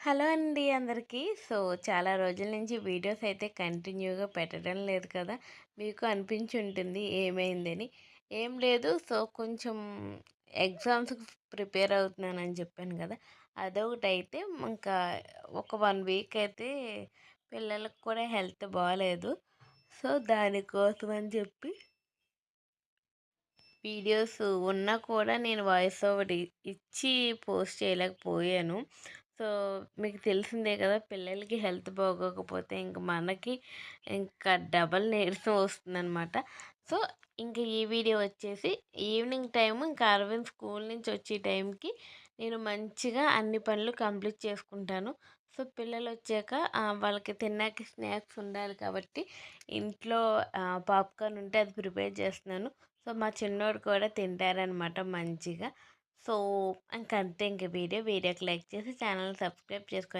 Hello అండి అందరికీ. చాలా రోజుల నుంచి వీడియోస్ అయితే కంటిన్యూగా పెట్టడం లేదు కదా! మీకు అనిపించి ఉంటుంది ఏమైందని. ఏం లేదు. కొంచెం ఎగ్జామ్స్‌కి ప్రిపేర్ అవుతున్నానని చెప్పాను కదా! అదొకటైతే ఇంకా ఒక 1 వీక్ అయితే పిల్లలకి కూడా హెల్త్ బాలేదు. దానికోసం అని చెప్పి వీడియోస్ ఉన్నా కూడా నేను వాయిస్ ఓవర్ ఇచ్చి పోస్ట్ చేయలేకపోయాను. సో, మీకు తెలిసిందే కదా! పిల్లలకి హెల్త్ బాగోకపోతే ఇంక మనకి ఇంకా డబల్ నీరసం వస్తుందనమాట. సో, ఇంక ఈ వీడియో వచ్చేసి ఈవినింగ్ టైము ఇంకా అరవింద్ స్కూల్ నుంచి వచ్చే టైంకి నేను మంచిగా అన్ని పనులు కంప్లీట్ చేసుకుంటాను. పిల్లలొచ్చాక వాళ్ళకి తిన్నాక స్నాక్స్ ఉండాలి కాబట్టి ఇంట్లో పాప్‌కార్న్ ఉంటే అది ప్రిపేర్ చేస్తున్నాను. మా చిన్నోడు కూడా తింటారనమాట మంచిగా. సో, ఇంకంతే ఇంక వీడియోకి లైక్ చేసి ఛానల్‌ని సబ్స్క్రైబ్ చేసుకొని